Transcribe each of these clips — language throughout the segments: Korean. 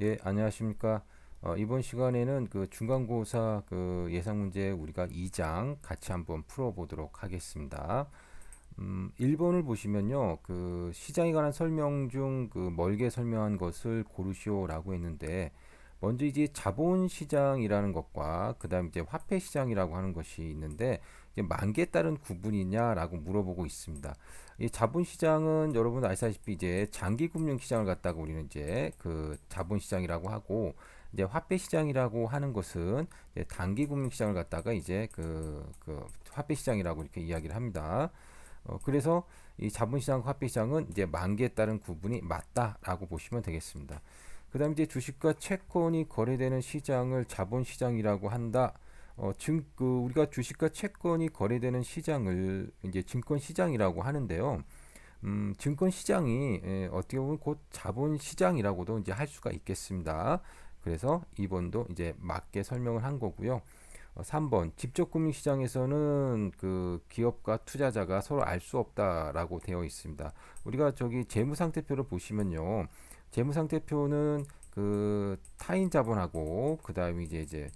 네, 안녕하십니까. 이번 시간에는 그 중간고사 그 예상 문제 우리가 2장 같이 한번 풀어보도록 하겠습니다. 1번을 보시면요. 그 시장에 관한 설명 중 그 멀게 설명한 것을 고르시오라고 했는데 먼저 이제 자본시장이라는 것과 그다음 이제 화폐시장이라고 하는 것이 있는데 이제 만기에 따른 구분이냐라고 물어보고 있습니다. 이 자본시장은 여러분 아시다시피 이제 장기금융시장을 갖다가 우리는 이제 그 자본시장이라고 하고 이제 화폐시장이라고 하는 것은 이제 단기금융시장을 갖다가 이제 그 화폐시장이라고 이렇게 이야기를 합니다. 그래서 이 자본시장, 화폐시장은 이제 만기에 따른 구분이 맞다라고 보시면 되겠습니다. 그다음 이제 주식과 채권이 거래되는 시장을 자본시장이라고 한다. 우리가 주식과 채권이 거래되는 시장을 이제 증권시장이라고 하는데요. 증권시장이 어떻게 보면 곧 자본시장이라고도 이제 할 수가 있겠습니다. 그래서 2번도 이제 맞게 설명을 한 거고요. 3번 직접금융시장에서는 그 기업과 투자자가 서로 알 수 없다라고 되어 있습니다. 우리가 저기 재무상태표를 보시면요. 재무상태표는 그 타인 자본하고 그다음에 이제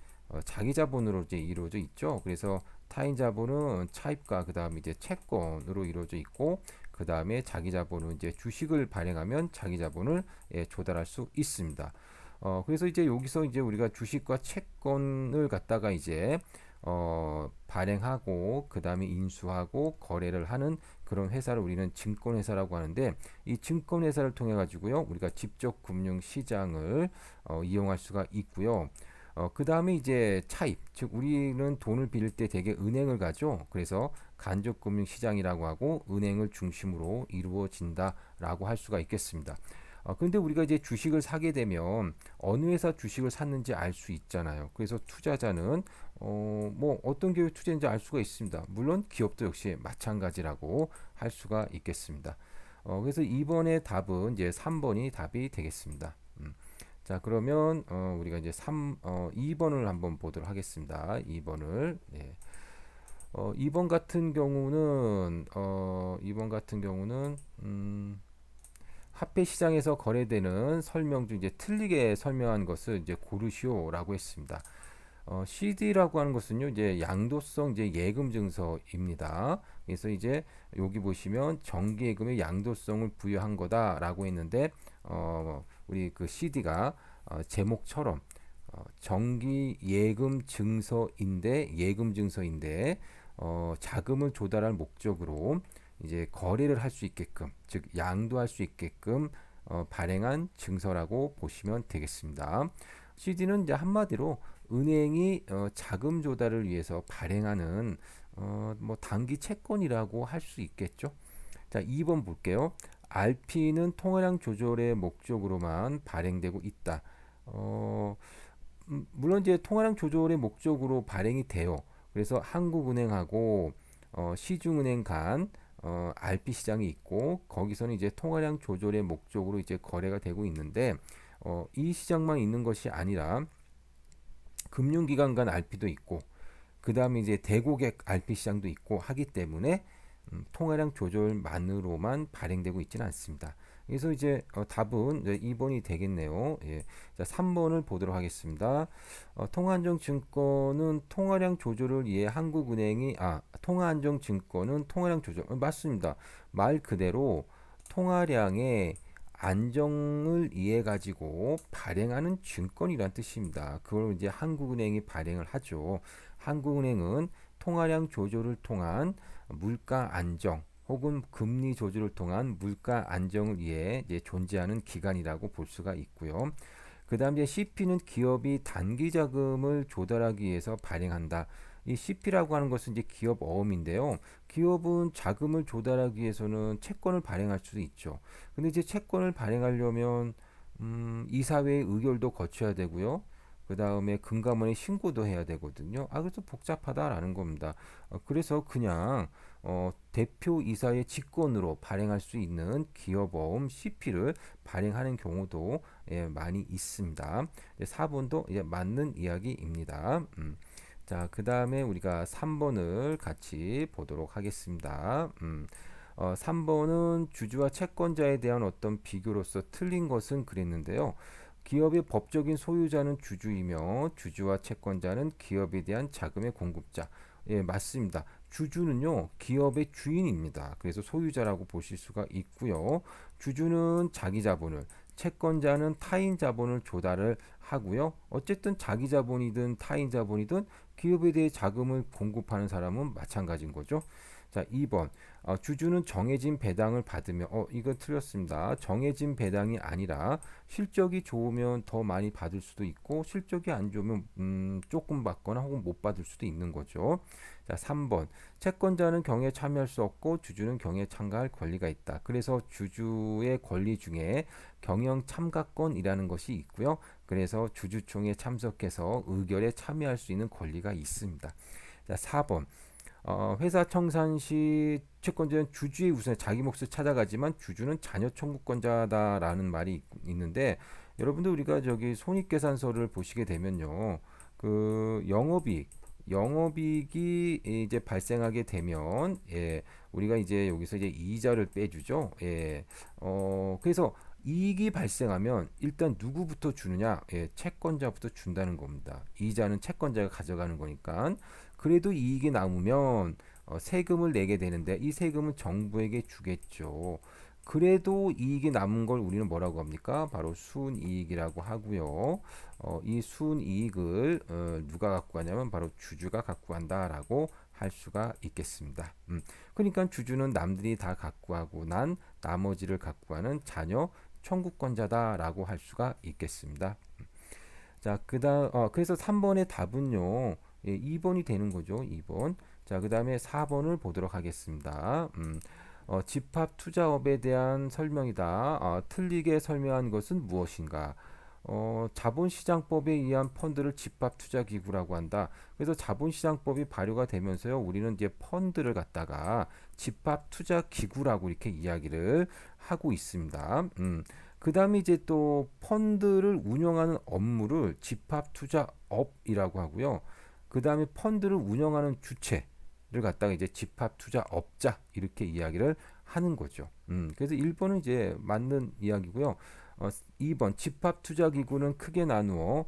자기 자본으로 이제 이루어져 있죠. 그래서 타인 자본은 차입과 그다음에 이제 채권으로 이루어져 있고 그다음에 자기 자본은 이제 주식을 발행하면 자기 자본을 조달할 수 있습니다. 그래서 이제 여기서 이제 우리가 주식과 채권을 갖다가 이제 발행하고 그 다음에 인수하고 거래를 하는 그런 회사를 우리는 증권회사라고 하는데 이 증권회사를 통해 가지고요 우리가 직접 금융시장을 이용할 수가 있고요. 그 다음에 이제 차입, 즉 우리는 돈을 빌릴 때 대개 은행을 가죠. 그래서 간접금융시장이라고 하고 은행을 중심으로 이루어진다라고 할 수가 있겠습니다. 근데 우리가 이제 주식을 사게 되면 어느 회사 주식을 샀는지 알 수 있잖아요. 그래서 투자자는 뭐 어떤 기업에 투자인지 알 수가 있습니다. 물론 기업도 역시 마찬가지라고 할 수가 있겠습니다. 그래서 이번의 답은 이제 3번이 답이 되겠습니다. 자, 그러면 우리가 이제 2번을 한번 보도록 하겠습니다. 2번을. 네. 2번 같은 경우는 화폐 시장에서 거래되는 설명 중 이제 틀리게 설명한 것을 이제 고르시오라고 했습니다. CD라고 하는 것은요, 이제 양도성 이제 예금 증서입니다. 그래서 이제 여기 보시면 정기예금의 양도성을 부여한 거다라고 했는데, 우리 그 CD가 제목처럼 정기 예금 증서인데 자금을 조달할 목적으로 이제 거래를 할 수 있게끔, 즉 양도할 수 있게끔 발행한 증서라고 보시면 되겠습니다. CD는 이제 한마디로 은행이 자금 조달을 위해서 발행하는 뭐 단기 채권이라고 할 수 있겠죠. 자, 2번 볼게요. RP는 통화량 조절의 목적으로만 발행되고 있다. 어, 물론 이제 통화량 조절의 목적으로 발행이 돼요. 그래서 한국은행하고 시중은행 간 RP 시장이 있고 거기서는 이제 통화량 조절의 목적으로 이제 거래가 되고 있는데 이 시장만 있는 것이 아니라 금융기관 간 RP도 있고 그 다음에 이제 대고객 RP 시장도 있고 하기 때문에 통화량 조절만으로만 발행되고 있지는 않습니다. 그래서 이제 답은 이제 2번이 되겠네요. 예. 자, 3번을 보도록 하겠습니다. 통화안정증권은 통화량 조절을 위해 한국은행이 통화안정증권은 통화량 조절 맞습니다. 말 그대로 통화량의 안정을 이해 가지고 발행하는 증권이란 뜻입니다. 그걸 이제 한국은행이 발행을 하죠. 한국은행은 통화량 조절을 통한 물가 안정 혹은 금리 조절을 통한 물가 안정을 위해 이제 존재하는 기관이라고 볼 수가 있고요. 그 다음 이제 CP는 기업이 단기 자금을 조달하기 위해서 발행한다. 이 CP라고 하는 것은 이제 기업 어음인데요. 기업은 자금을 조달하기 위해서는 채권을 발행할 수도 있죠. 근데 이제 채권을 발행하려면 이사회의 의결도 거쳐야 되고요. 그 다음에 금감원에 신고도 해야 되거든요. 그래서 복잡하다라는 겁니다. 그래서 그냥 대표이사의 직권으로 발행할 수 있는 기업어음 CP를 발행하는 경우도 많이 있습니다. 4번도 이제 맞는 이야기입니다. 자, 그 다음에 우리가 3번을 같이 보도록 하겠습니다. 3번은 주주와 채권자에 대한 어떤 비교로서 틀린 것은 그랬는데요. 기업의 법적인 소유자는 주주이며 주주와 채권자는 기업에 대한 자금의 공급자. 예, 맞습니다. 주주는요, 기업의 주인입니다. 그래서 소유자라고 보실 수가 있고요. 주주는 자기 자본을, 채권자는 타인 자본을 조달을 하고요. 어쨌든 자기 자본이든 타인 자본이든 기업에 대해 자금을 공급하는 사람은 마찬가지인 거죠. 자, 2번. 주주는 정해진 배당을 받으며, 이거 틀렸습니다. 정해진 배당이 아니라 실적이 좋으면 더 많이 받을 수도 있고, 실적이 안 좋으면 조금 받거나 혹은 못 받을 수도 있는 거죠. 자, 3번. 채권자는 경에 참여할 수 없고, 주주는 경에 참가할 권리가 있다. 그래서 주주의 권리 중에 경영 참가권이라는 것이 있고요. 그래서 주주총회에 참석해서 의결에 참여할 수 있는 권리가 있습니다. 자, 4번. 회사 청산 시 채권자는 주주의 우선에 자기 몫을 찾아가지만 주주는 자녀 청구권자다라는 말이 있는데 여러분들 우리가 저기 손익계산서를 보시게 되면요. 그 영업이익이 이제 발생하게 되면 우리가 이제 여기서 이제 이자를 빼주죠. 그래서 이익이 발생하면 일단 누구부터 주느냐? 채권자부터 준다는 겁니다. 이자는 채권자가 가져가는 거니까. 그래도 이익이 남으면 세금을 내게 되는데 이 세금은 정부에게 주겠죠. 그래도 이익이 남은 걸 우리는 뭐라고 합니까? 바로 순이익이라고 하고요. 이 순이익을 누가 갖고 가냐면 바로 주주가 갖고 간다라고 할 수가 있겠습니다. 그러니까 주주는 남들이 다 갖고 가고 난 나머지를 갖고 가는 자녀 청구권자다라고 할 수가 있겠습니다. 자, 그래서 3번의 답은요. 2번이 되는 거죠. 2번. 자, 그다음에 4번을 보도록 하겠습니다. 집합 투자업에 대한 설명이다. 틀리게 설명한 것은 무엇인가? 자본시장법에 의한 펀드를 집합투자기구라고 한다. 그래서 자본시장법이 발효가 되면서요, 우리는 이제 펀드를 갖다가 집합투자기구라고 이렇게 이야기를 하고 있습니다. 그 다음에 이제 또 펀드를 운영하는 업무를 집합투자업이라고 하고요. 그 다음에 펀드를 운영하는 주체를 갖다가 이제 집합투자업자 이렇게 이야기를 하는 거죠. 그래서 1번은 이제 맞는 이야기고요. 2번 집합투자기구는 크게 나누어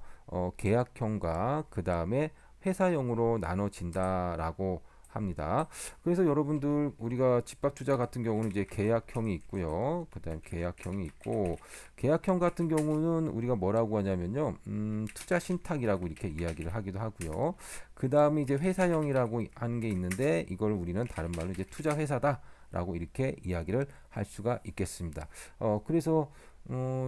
계약형과 그 다음에 회사형으로 나눠진다라고 합니다. 그래서 여러분들 우리가 집합투자 같은 경우는 이제 계약형이 있고요. 그다음 계약형이 있고 계약형 같은 경우는 우리가 뭐라고 하냐면요. 투자 신탁이라고 이렇게 이야기를 하기도 하고요. 그다음에 이제 회사형이라고 하는 게 있는데 이걸 우리는 다른 말로 이제 투자 회사다라고 이렇게 이야기를 할 수가 있겠습니다. 그래서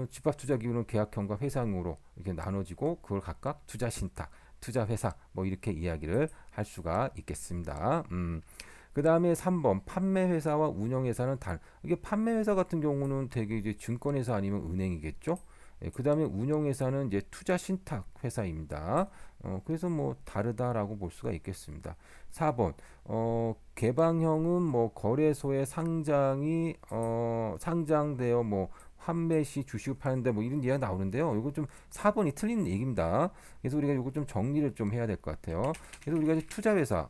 집합투자기구는 계약형과 회사형으로 이렇게 나눠지고 그걸 각각 투자 신탁 투자 회사 뭐 이렇게 이야기를 할 수가 있겠습니다. 그 다음에 3번 판매 회사와 운영 회사는 이게 판매 회사 같은 경우는 되게 이제 증권회사 아니면 은행이겠죠. 그 다음에 운영 회사는 이제 투자 신탁 회사입니다. 그래서 뭐 다르다라고 볼 수가 있겠습니다. 4번 개방형은 뭐 거래소에 상장되어 뭐 판매 시 주식을 파는데 뭐 이런 이야기가 나오는데요. 이거 좀 4번이 틀린 얘기입니다. 그래서 우리가 이거 좀 정리를 좀 해야 될 것 같아요. 그래서 우리가 이제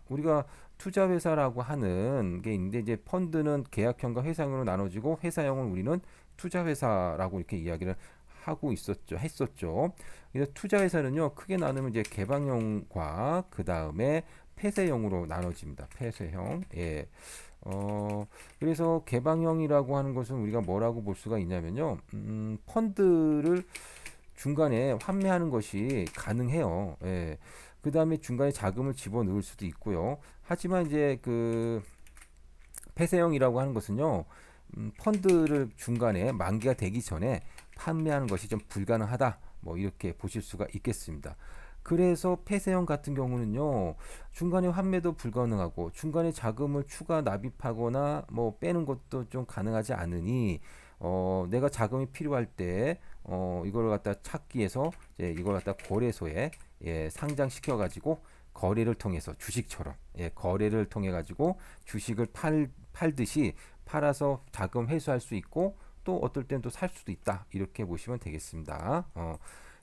우리가 투자 회사라고 하는 게 있는데 이제 펀드는 계약형과 회사형으로 나눠지고 회사형은 우리는 투자 회사라고 이렇게 이야기를 했었죠. 그래서 투자 회사는요 크게 나누면 이제 개방형과 그 다음에 폐쇄형으로 나눠집니다. 폐쇄형. 그래서 개방형이라고 하는 것은 우리가 뭐라고 볼 수가 있냐면요. 펀드를 중간에 환매하는 것이 가능해요. 그 다음에 중간에 자금을 집어넣을 수도 있고요. 하지만 이제 그 폐쇄형이라고 하는 것은요. 펀드를 중간에 만기가 되기 전에 판매하는 것이 좀 불가능하다. 뭐 이렇게 보실 수가 있겠습니다. 그래서 폐쇄형 같은 경우는요 중간에 환매도 불가능하고 중간에 자금을 추가 납입하거나 뭐 빼는 것도 좀 가능하지 않으니 내가 자금이 필요할 때 이걸 갖다 찾기 위해서 이제 이걸 갖다 거래소에 상장시켜 가지고 거래를 통해서 주식처럼 거래를 통해 가지고 주식을 팔듯이 팔아서 자금 회수할 수 있고 또 어떨 땐 또 살 수도 있다 이렇게 보시면 되겠습니다.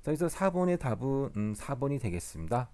그래서 4번의 답은 4번이 되겠습니다.